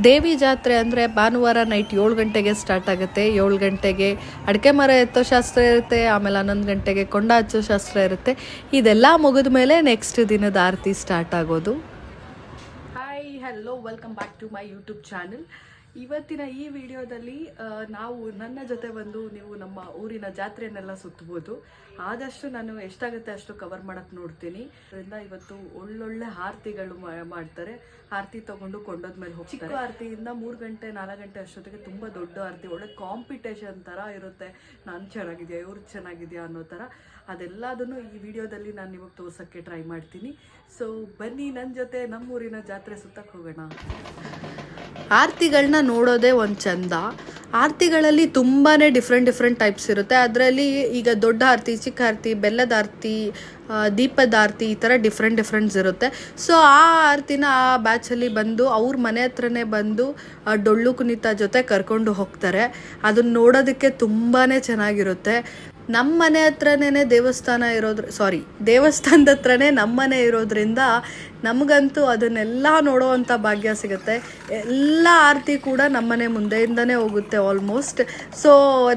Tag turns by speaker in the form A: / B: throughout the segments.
A: ದೇವಿ ಜಾತ್ರೆ ಅಂದರೆ ಭಾನುವಾರ ನೈಟ್ 7 ಗಂಟೆಗೆ ಸ್ಟಾರ್ಟ್ ಆಗುತ್ತೆ. 7 ಗಂಟೆಗೆ ಅಡಿಕೆ ಮರ ಎತ್ತೋ ಶಾಸ್ತ್ರ ಇರುತ್ತೆ, ಆಮೇಲೆ 11 ಗಂಟೆಗೆ ಕೊಂಡ ಹಚ್ಚೋ ಶಾಸ್ತ್ರ ಇರುತ್ತೆ. ಇದೆಲ್ಲ ಮುಗಿದ ಮೇಲೆ ನೆಕ್ಸ್ಟ್ ದಿನದ ಆರತಿ ಸ್ಟಾರ್ಟ್ ಆಗೋದು. Hi, hello, welcome back to my YouTube channel. ಇವತ್ತಿನ ಈ ವಿಡಿಯೋದಲ್ಲಿ ನಾವು ನನ್ನ ಜೊತೆ ಬಂದು ನೀವು ನಮ್ಮ ಊರಿನ ಜಾತ್ರೆಯನ್ನೆಲ್ಲ ಸುತ್ತಬಹುದು. ಆದಷ್ಟು ನಾನು ಎಷ್ಟಾಗುತ್ತೆ ಅಷ್ಟು ಕವರ್ ಮಾಡಕ್ಕೆ ನೋಡ್ತೀನಿ. ಅದರಿಂದ ಇವತ್ತು ಒಳ್ಳೊಳ್ಳೆ ಆರತಿಗಳು ಮಾಡ್ತಾರೆ. ಆರತಿ ತಗೊಂಡು ಕೊಂಡೋದ್ಮೇಲೆ ಹೋಗಿ ಚಿಕ್ಕ ಆರತಿಯಿಂದ 3 ಗಂಟೆ 4 ಗಂಟೆ ಅಷ್ಟೊತ್ತಿಗೆ ತುಂಬ ದೊಡ್ಡ ಆರತಿ, ಒಳ್ಳೆ ಕಾಂಪಿಟೇಷನ್ ಥರ ಇರುತ್ತೆ. ನಾನು ಚೆನ್ನಾಗಿದೆಯಾ, ಇವ್ರು ಚೆನ್ನಾಗಿದೆಯಾ ಅನ್ನೋ ಥರ. ಅದೆಲ್ಲದನ್ನು ಈ ವಿಡಿಯೋದಲ್ಲಿ ನಾನು ನಿಮಗೆ ತೋರ್ಸೋಕ್ಕೆ ಟ್ರೈ ಮಾಡ್ತೀನಿ. ಸೊ ಬನ್ನಿ ನನ್ನ ಜೊತೆ ನಮ್ಮೂರಿನ ಜಾತ್ರೆ ಸುತ್ತಕ್ಕೆ ಹೋಗೋಣ. ಆರತಿಗಳನ್ನ ನೋಡೋದೇ ಒಂದು ಚಂದ. ಆರತಿಗಳಲ್ಲಿ ತುಂಬಾ ಡಿಫ್ರೆಂಟ್ ಟೈಪ್ಸ್ ಇರುತ್ತೆ. ಅದರಲ್ಲಿ ಈಗ ದೊಡ್ಡ ಆರತಿ, ಚಿಕ್ಕ ಆರತಿ, ಬೆಲ್ಲದ ಆರತಿ, ದೀಪದ ಆರತಿ, ಈ ಥರ ಡಿಫ್ರೆಂಟ್ಸ್ ಇರುತ್ತೆ. ಸೊ ಆ ಆರತಿನ ಆ ಬ್ಯಾಚಲ್ಲಿ ಬಂದು ಅವ್ರ ಮನೆ ಹತ್ರನೇ ಬಂದು ಡೊಳ್ಳು ಕುಣಿತ ಜೊತೆ ಕರ್ಕೊಂಡು ಹೋಗ್ತಾರೆ. ಅದನ್ನ ನೋಡೋದಕ್ಕೆ ತುಂಬಾ ಚೆನ್ನಾಗಿರುತ್ತೆ. ನಮ್ಮ ಮನೆ ಹತ್ರನೇ ದೇವಸ್ಥಾನದ ಹತ್ರನೇ ನಮ್ಮ ಮನೆ ಇರೋದ್ರಿಂದ ನಮಗಂತೂ ಅದನ್ನೆಲ್ಲ ನೋಡೋವಂಥ ಭಾಗ್ಯ ಸಿಗುತ್ತೆ. ಎಲ್ಲ ಆರತಿ ಕೂಡ ನಮ್ಮನೆ ಮುಂದೆಯಿಂದನೇ ಹೋಗುತ್ತೆ ಆಲ್ಮೋಸ್ಟ್. ಸೊ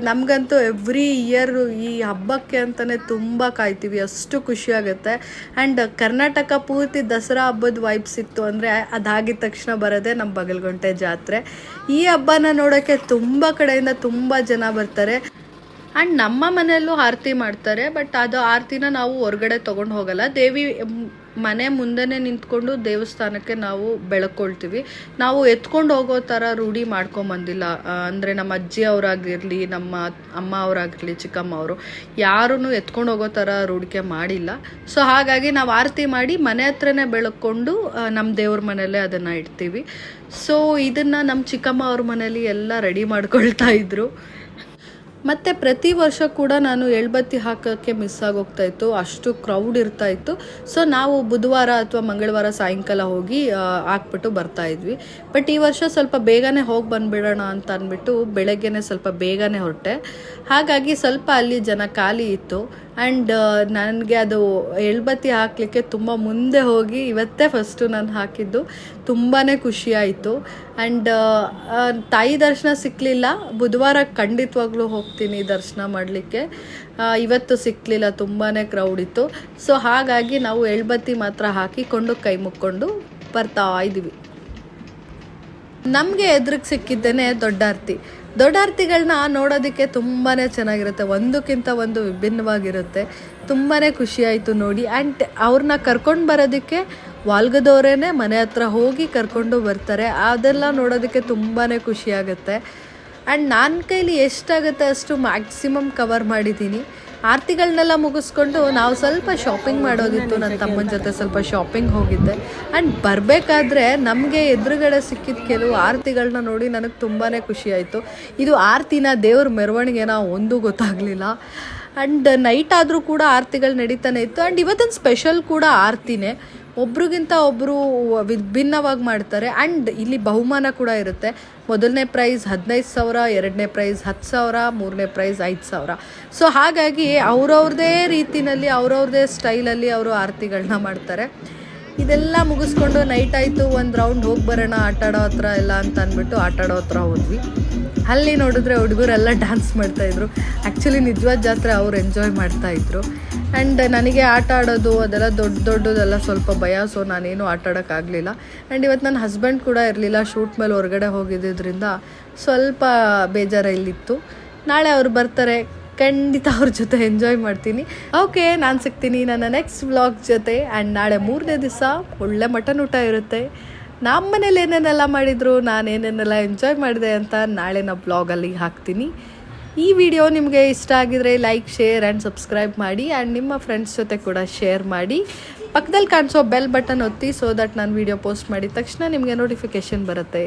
A: ನಮಗಂತೂ ಎವ್ರಿ ಇಯರ್ ಈ ಹಬ್ಬಕ್ಕೆ ಅಂತಲೇ ತುಂಬ ಕಾಯ್ತೀವಿ, ಅಷ್ಟು ಖುಷಿಯಾಗುತ್ತೆ. ಆ್ಯಂಡ್ ಕರ್ನಾಟಕ ಪೂರ್ತಿ ದಸರಾ ಹಬ್ಬದ ವೈಬ್ಸ್ ಇತ್ತು ಅಂದರೆ ಅದಾಗಿದ ತಕ್ಷಣ ಬರೋದೇ ನಮ್ಮ ಬಗಲ್ಗುಂಟೆ ಜಾತ್ರೆ. ಈ ಹಬ್ಬನ ನೋಡೋಕ್ಕೆ ತುಂಬ ಕಡೆಯಿಂದ ತುಂಬ ಜನ ಬರ್ತಾರೆ. ಆ್ಯಂಡ್ ನಮ್ಮ ಮನೆಯಲ್ಲೂ ಆರತಿ ಮಾಡ್ತಾರೆ, ಬಟ್ ಅದು ಆರತಿನ ನಾವು ಹೊರಗಡೆ ತೊಗೊಂಡು ಹೋಗಲ್ಲ. ದೇವಿ ಮನೆ ಮುಂದೆನೇ ನಿಂತ್ಕೊಂಡು ದೇವಸ್ಥಾನಕ್ಕೆ ನಾವು ಬೆಳಕೊಳ್ತೀವಿ. ನಾವು ಎತ್ಕೊಂಡು ಹೋಗೋ ಥರ ರೂಢಿ ಮಾಡ್ಕೊಂಬಂದಿಲ್ಲ. ಅಂದರೆ ನಮ್ಮ ಅಜ್ಜಿ ಅವರಾಗಿರಲಿ, ನಮ್ಮ ಅಮ್ಮ ಅವರಾಗಿರಲಿ, ಚಿಕ್ಕಮ್ಮ ಅವರು ಯಾರೂ ಎತ್ಕೊಂಡು ಹೋಗೋ ಥರ ರೂಢಿಕೆ ಮಾಡಿಲ್ಲ. ಸೊ ಹಾಗಾಗಿ ನಾವು ಆರತಿ ಮಾಡಿ ಮನೆ ಹತ್ರನೇ ಬೆಳಕೊಂಡು ನಮ್ಮ ದೇವ್ರ ಮನೆಯಲ್ಲೇ ಅದನ್ನು ಇಡ್ತೀವಿ. ಸೊ ಇದನ್ನು ನಮ್ಮ ಚಿಕ್ಕಮ್ಮ ಅವ್ರ ಮನೇಲಿ ಎಲ್ಲ ರೆಡಿ ಮಾಡ್ಕೊಳ್ತಾ ಇದ್ರು. ಮತ್ತು ಪ್ರತಿ ವರ್ಷ ಕೂಡ ನಾನು ಎಳ್ಬತ್ತಿ ಹಾಕೋಕ್ಕೆ ಮಿಸ್ ಆಗೋಗ್ತಾಯಿತ್ತು, ಅಷ್ಟು ಕ್ರೌಡ್ ಇರ್ತಾಯಿತ್ತು. ಸೊ ನಾವು ಬುಧವಾರ ಅಥವಾ ಮಂಗಳವಾರ ಸಾಯಂಕಾಲ ಹೋಗಿ ಹಾಕ್ಬಿಟ್ಟು ಬರ್ತಾಯಿದ್ವಿ. ಬಟ್ ಈ ವರ್ಷ ಸ್ವಲ್ಪ ಬೇಗನೆ ಹೋಗಿ ಬಂದುಬಿಡೋಣ ಅಂತ ಅಂದ್ಬಿಟ್ಟು ಬೆಳಗ್ಗೆನೇ ಸ್ವಲ್ಪ ಬೇಗನೆ ಹೊರಟೆ. ಹಾಗಾಗಿ ಸ್ವಲ್ಪ ಅಲ್ಲಿ ಜನ ಖಾಲಿ ಇತ್ತು. ಆ್ಯಂಡ್ ನನಗೆ ಅದು ಎಳ್ಬತ್ತಿ ಹಾಕಲಿಕ್ಕೆ ತುಂಬ ಮುಂದೆ ಹೋಗಿ ಇವತ್ತೇ ಫಸ್ಟು ನಾನು ಹಾಕಿದ್ದು. ತುಂಬಾ ಖುಷಿಯಾಯಿತು. ಆ್ಯಂಡ್ ತಾಯಿ ದರ್ಶನ ಸಿಕ್ಕಲಿಲ್ಲ. ಬುಧವಾರ ಖಂಡಿತವಾಗ್ಲೂ ಹೋಗ್ತೀನಿ ದರ್ಶನ ಮಾಡಲಿಕ್ಕೆ. ಇವತ್ತು ಸಿಕ್ಕಲಿಲ್ಲ, ತುಂಬಾ ಕ್ರೌಡ್ ಇತ್ತು. ಸೊ ಹಾಗಾಗಿ ನಾವು ಎಳ್ಬತ್ತಿ ಮಾತ್ರ ಹಾಕಿಕೊಂಡು ಕೈ ಮುಕ್ಕೊಂಡು ಬರ್ತಾ ಇದ್ದೀವಿ. ನಮಗೆ ಎದುರಿಗೆ ಸಿಕ್ಕಿದ್ದೇನೆ ದೊಡ್ಡ ಆರತಿಗಳನ್ನ ನೋಡೋದಕ್ಕೆ ತುಂಬಾ ಚೆನ್ನಾಗಿರುತ್ತೆ. ಒಂದಕ್ಕಿಂತ ಒಂದು ವಿಭಿನ್ನವಾಗಿರುತ್ತೆ. ತುಂಬಾ ಖುಷಿಯಾಯಿತು ನೋಡಿ. ಆ್ಯಂಡ್ ಅವ್ರನ್ನ ಕರ್ಕೊಂಡು ಬರೋದಕ್ಕೆ ವಾಲ್ಗದವರೇ ಮನೆ ಹತ್ರ ಹೋಗಿ ಕರ್ಕೊಂಡು ಬರ್ತಾರೆ. ಅದೆಲ್ಲ ನೋಡೋದಕ್ಕೆ ತುಂಬಾ ಖುಷಿಯಾಗುತ್ತೆ. ಆ್ಯಂಡ್ ನನ್ನ ಕೈಲಿ ಎಷ್ಟಾಗುತ್ತೆ ಅಷ್ಟು ಮ್ಯಾಕ್ಸಿಮಮ್ ಕವರ್ ಮಾಡಿದ್ದೀನಿ. ಆರತಿಗಳನ್ನೆಲ್ಲ ಮುಗಿಸ್ಕೊಂಡು ನಾವು ಸ್ವಲ್ಪ ಶಾಪಿಂಗ್ ಮಾಡೋದಿತ್ತು. ನನ್ನ ತಮ್ಮನ ಜೊತೆ ಸ್ವಲ್ಪ ಶಾಪಿಂಗ್ ಹೋಗಿದ್ದೆ. ಆ್ಯಂಡ್ ಬರಬೇಕಾದ್ರೆ ನಮಗೆ ಎದುರುಗಡೆ ಸಿಕ್ಕಿದ ಕೆಲವು ಆರತಿಗಳನ್ನ ನೋಡಿ ನನಗೆ ತುಂಬಾ ಖುಷಿಯಾಯಿತು. ಇದು ಆರತಿನ ದೇವ್ರ ಮೆರವಣಿಗೆನ ಒಂದೂ ಗೊತ್ತಾಗಲಿಲ್ಲ. ಆ್ಯಂಡ್ ನೈಟ್ ಆದರೂ ಕೂಡ ಆರತಿಗಳು ನಡೀತಾನೆ ಇತ್ತು. ಆ್ಯಂಡ್ ಇವತ್ತಿನ ಸ್ಪೆಷಲ್ ಕೂಡ ಆರತಿನೇ. ಒಬ್ರಿಗಿಂತ ಒಬ್ಬರು ವಿಭಿನ್ನವಾಗಿ ಮಾಡ್ತಾರೆ. ಆ್ಯಂಡ್ ಇಲ್ಲಿ ಬಹುಮಾನ ಕೂಡ ಇರುತ್ತೆ. ಮೊದಲನೇ ಪ್ರೈಸ್ 15,000, ಎರಡನೇ ಪ್ರೈಸ್ 10,000, ಮೂರನೇ ಪ್ರೈಸ್ 5,000. ಸೊ ಹಾಗಾಗಿ ಅವ್ರವ್ರದ್ದೇ ರೀತಿಯಲ್ಲಿ ಅವ್ರವ್ರದ್ದೇ ಸ್ಟೈಲಲ್ಲಿ ಅವರು ಆರತಿಗಳನ್ನ ಮಾಡ್ತಾರೆ. ಇದೆಲ್ಲ ಮುಗಿಸ್ಕೊಂಡು ನೈಟ್ ಆಯಿತು, ಒಂದು ರೌಂಡ್ ಹೋಗಿ ಬರೋಣ ಆಟಾಡೋ ಹತ್ರ ಎಲ್ಲ ಅಂತ ಅಂದ್ಬಿಟ್ಟು ಆಟಾಡೋ ಹತ್ರ ಹೋದ್ವಿ. ಅಲ್ಲಿ ನೋಡಿದ್ರೆ ಹುಡುಗರೆಲ್ಲ ಡ್ಯಾನ್ಸ್ ಮಾಡ್ತಾಯಿದ್ರು. ಆ್ಯಕ್ಚುಲಿ ನಿಜವಾದ ಜಾತ್ರೆ ಅವ್ರು ಎಂಜಾಯ್ ಮಾಡ್ತಾಯಿದ್ರು. ಆ್ಯಂಡ್ ನನಗೆ ಆಟ ಆಡೋದು ಅದೆಲ್ಲ ದೊಡ್ಡದೆಲ್ಲ ಸ್ವಲ್ಪ ಭಯ. ಸೊ ನಾನೇನು ಆಟ ಆಡೋಕ್ಕಾಗಲಿಲ್ಲ. ಆ್ಯಂಡ್ ಇವತ್ತು ನನ್ನ ಹಸ್ಬೆಂಡ್ ಕೂಡ ಇರಲಿಲ್ಲ, ಶೂಟ್ ಮೇಲೆ ಹೊರಗಡೆ ಹೋಗಿದ್ದರಿಂದ ಸ್ವಲ್ಪ ಬೇಜಾರಲ್ಲಿತ್ತು. ನಾಳೆ ಅವ್ರು ಬರ್ತಾರೆ, ಖಂಡಿತ ಅವ್ರ ಜೊತೆ ಎಂಜಾಯ್ ಮಾಡ್ತೀನಿ. ಓಕೆ, ನಾನು ಸಿಗ್ತೀನಿ ನನ್ನ ನೆಕ್ಸ್ಟ್ ವ್ಲಾಗ್ ಜೊತೆ. ಆ್ಯಂಡ್ ನಾಳೆ 3ನೇ ದಿವಸ ಒಳ್ಳೆ ಮಟನ್ ಊಟ ಇರುತ್ತೆ. ನಮ್ಮ ಮನೇಲಿ ಏನೇನೆಲ್ಲ ಮಾಡಿದರು, ನಾನೇನೇನೆಲ್ಲ ಎಂಜಾಯ್ ಮಾಡಿದೆ ಅಂತ ನಾಳೆನ ಬ್ಲಾಗಲ್ಲಿ ಹಾಕ್ತೀನಿ. ಈ ವಿಡಿಯೋ ನಿಮಗೆ ಇಷ್ಟ ಆಗಿದರೆ ಲೈಕ್, ಶೇರ್ ಆ್ಯಂಡ್ ಸಬ್ಸ್ಕ್ರೈಬ್ ಮಾಡಿ. ಆ್ಯಂಡ್ ನಿಮ್ಮ ಫ್ರೆಂಡ್ಸ್ ಜೊತೆ ಕೂಡ ಶೇರ್ ಮಾಡಿ. ಪಕ್ಕದಲ್ಲಿ ಕಾಣಿಸೋ ಬೆಲ್ ಬಟನ್ ಒತ್ತಿ, ಸೊ ದಟ್ ನಾನು ವಿಡಿಯೋ ಪೋಸ್ಟ್ ಮಾಡಿದ ತಕ್ಷಣ ನಿಮಗೆ ನೋಟಿಫಿಕೇಷನ್ ಬರುತ್ತೆ.